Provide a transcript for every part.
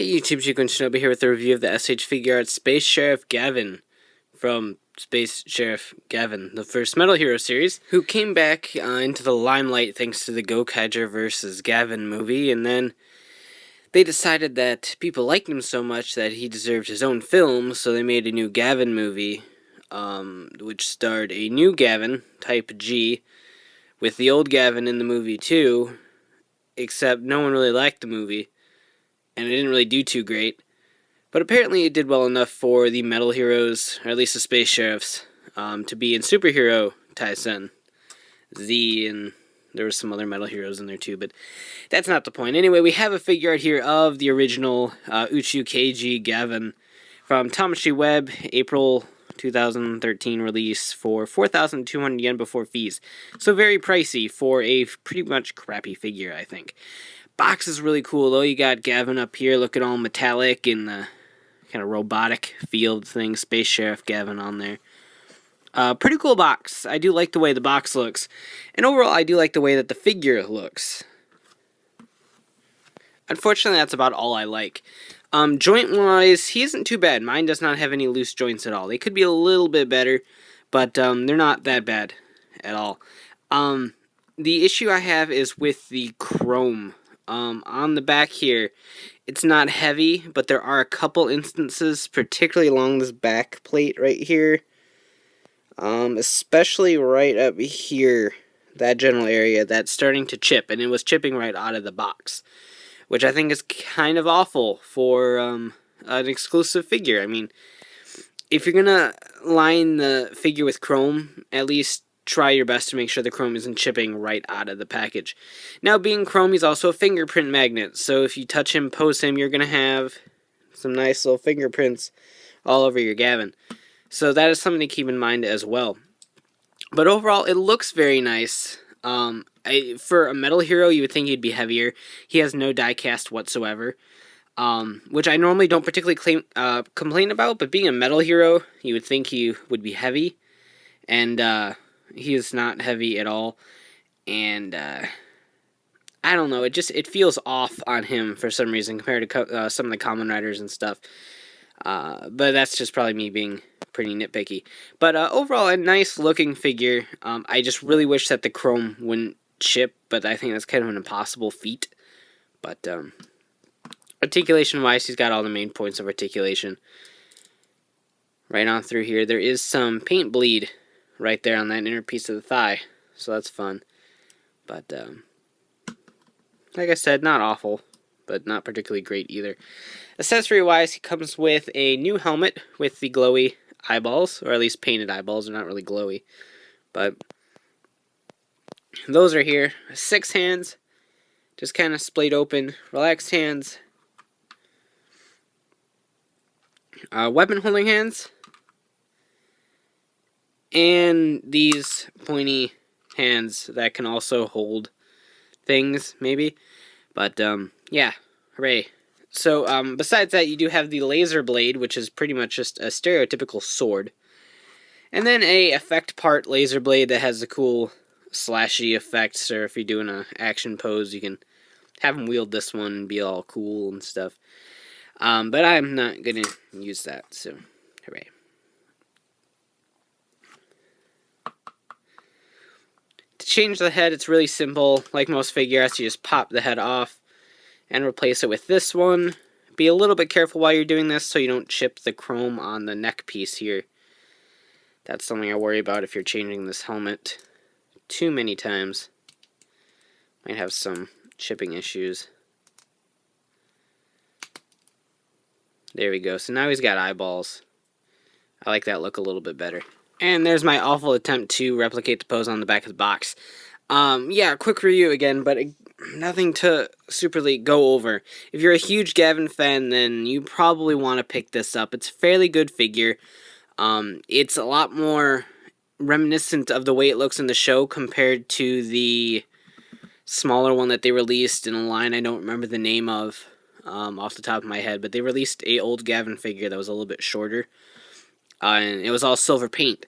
Hey YouTube, Chico and Shinobi here with a review of the S.H.Figuarts Space Sheriff Gavan from Space Sheriff Gavan, the first Metal Hero series, who came back into the limelight thanks to the Gokaiger vs. Gavan movie, and then they decided that people liked him so much that he deserved his own film, so they made a new Gavan movie, which starred a new Gavan, Type G, with the old Gavan in the movie too, except no one really liked the movie. And it didn't really do too great. But apparently it did well enough for the Metal Heroes, or at least the Space Sheriffs, to be in Super Hero Taisen. Z, and there were some other Metal Heroes in there too, but that's not the point. Anyway, we have a figure art here of the original Uchu Keiji Gavan from Tamashii Web, April 2013 release for 4,200 yen before fees. So very pricey for a pretty much crappy figure, I think. Box is really cool though. You got Gavan up here looking all metallic and the kind of robotic field thing. Space Sheriff Gavan on there. Pretty cool box. I do like the way the box looks. And overall, I do like the way that the figure looks. Unfortunately, that's about all I like. Joint-wise, he isn't too bad. Mine does not have any loose joints at all. They could be a little bit better, but they're not that bad at all. The issue I have is with the chrome. On the back here, it's not heavy, but there are a couple instances, particularly along this back plate right here, especially right up here, that general area, that's starting to chip, and it was chipping right out of the box, which I think is kind of awful for an exclusive figure. I mean, if you're gonna line the figure with chrome, at least try your best to make sure the chrome isn't chipping right out of the package. Now, being chrome, he's also a fingerprint magnet, so if you touch him, pose him, you're going to have some nice little fingerprints all over your Gavan. So that is something to keep in mind as well. But overall, it looks very nice. For a metal hero, you would think he'd be heavier. He has no die cast whatsoever, which I normally don't particularly complain about, but being a metal hero, you would think he would be heavy, and he is not heavy at all, and I don't know, it feels off on him for some reason compared to some of the Kamen Riders and stuff, but that's just probably me being pretty nitpicky. But overall, a nice looking figure. I just really wish that the chrome wouldn't chip, but I think that's kind of an impossible feat. But articulation wise, he's got all the main points of articulation right on through here. There is some paint bleed right there on that inner piece of the thigh, so that's fun. But like I said, not awful, but not particularly great either. Accessory wise, he comes with a new helmet with the glowy eyeballs, or at least painted eyeballs. They're not really glowy, but those are here. 6 hands, just kind of splayed open, relaxed hands, weapon holding hands, and these pointy hands that can also hold things, maybe. But, yeah, hooray. So, besides that, you do have the laser blade, which is pretty much just a stereotypical sword. And then a effect part laser blade that has the cool slashy effects, or if you're doing an action pose, you can have him wield this one and be all cool and stuff. But I'm not gonna use that, so hooray. To change the head, it's really simple. Like most figures, you just pop the head off and replace it with this one. Be a little bit careful while you're doing this so you don't chip the chrome on the neck piece here. That's something I worry about if you're changing this helmet too many times. Might have some chipping issues. There we go. So now he's got eyeballs. I like that look a little bit better. And there's my awful attempt to replicate the pose on the back of the box. Yeah, quick review again, but nothing to superly go over. If you're a huge Gavan fan, then you probably want to pick this up. It's a fairly good figure. It's a lot more reminiscent of the way it looks in the show compared to the smaller one that they released in a line I don't remember the name of off the top of my head, but they released a old Gavan figure that was a little bit shorter. And it was all silver paint.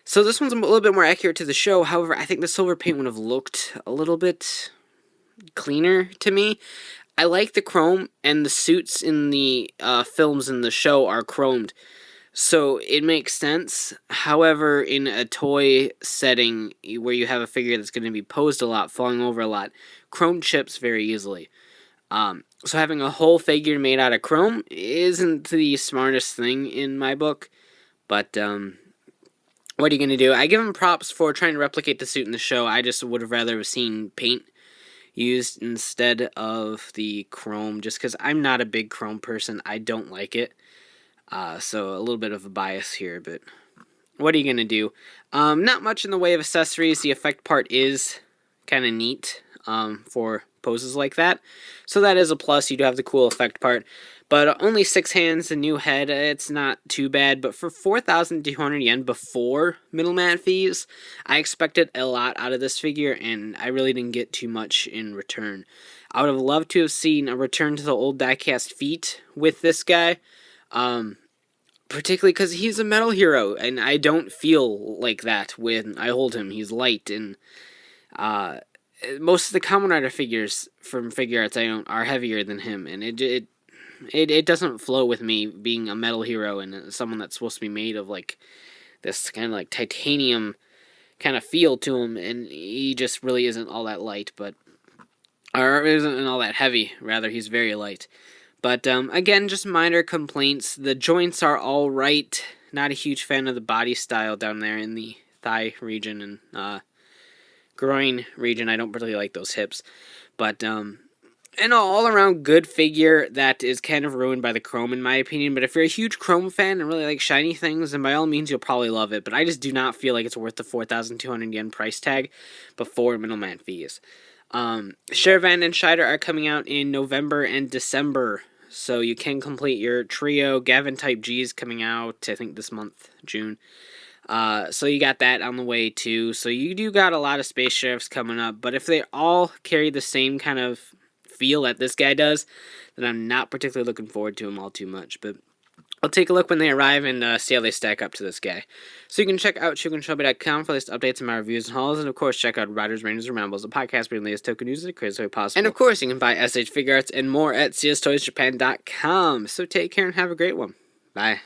So this one's a little bit more accurate to the show. However, I think the silver paint would have looked a little bit cleaner to me. I like the chrome, and the suits in the films in the show are chromed, so it makes sense. However, in a toy setting where you have a figure that's going to be posed a lot, falling over a lot, chrome chips very easily. So having a whole figure made out of chrome isn't the smartest thing in my book, but what are you going to do? I give him props for trying to replicate the suit in the show. I just would have rather have seen paint used instead of the chrome, just because I'm not a big chrome person. I don't like it. So a little bit of a bias here, but what are you going to do? Not much in the way of accessories. The effect part is kind of neat for poses like that. So that is a plus. You do have the cool effect part. But only 6 hands, a new head, it's not too bad. But for 4,200 yen before middleman fees, I expected a lot out of this figure, and I really didn't get too much in return. I would have loved to have seen a return to the old diecast feet with this guy. Particularly because he's a metal hero, and I don't feel like that when I hold him. He's light, and most of the Kamen Rider figures from Figuarts I own are heavier than him, and it doesn't flow with me being a metal hero and someone that's supposed to be made of like this kind of like titanium kind of feel to him, and he just really isn't all that light, or isn't all that heavy. Rather, he's very light. But again, just minor complaints. The joints are all right. Not a huge fan of the body style down there in the thigh region and groin region. I don't really like those hips, but an all-around good figure that is kind of ruined by the chrome, in my opinion. But if you're a huge chrome fan and really like shiny things, then by all means, you'll probably love it. But I just do not feel like it's worth the 4,200 yen price tag before middleman fees. Sherivan and Scheider are coming out in November and December, so you can complete your trio. Gavan Type G is coming out, I think, this month, June. So you got that on the way, too. So you do got a lot of Space Sheriffs coming up, but if they all carry the same kind of feel that this guy does, then I'm not particularly looking forward to them all too much, but I'll take a look when they arrive and see how they stack up to this guy. So you can check out shugenshobby.com for latest updates on my reviews and hauls, and of course check out Riders, Rangers, and Rambles, a podcast bringing the latest Toku news in the craziest way possible. And of course you can buy S.H.Figuarts and more at cstoysjapan.com. So take care and have a great one. Bye.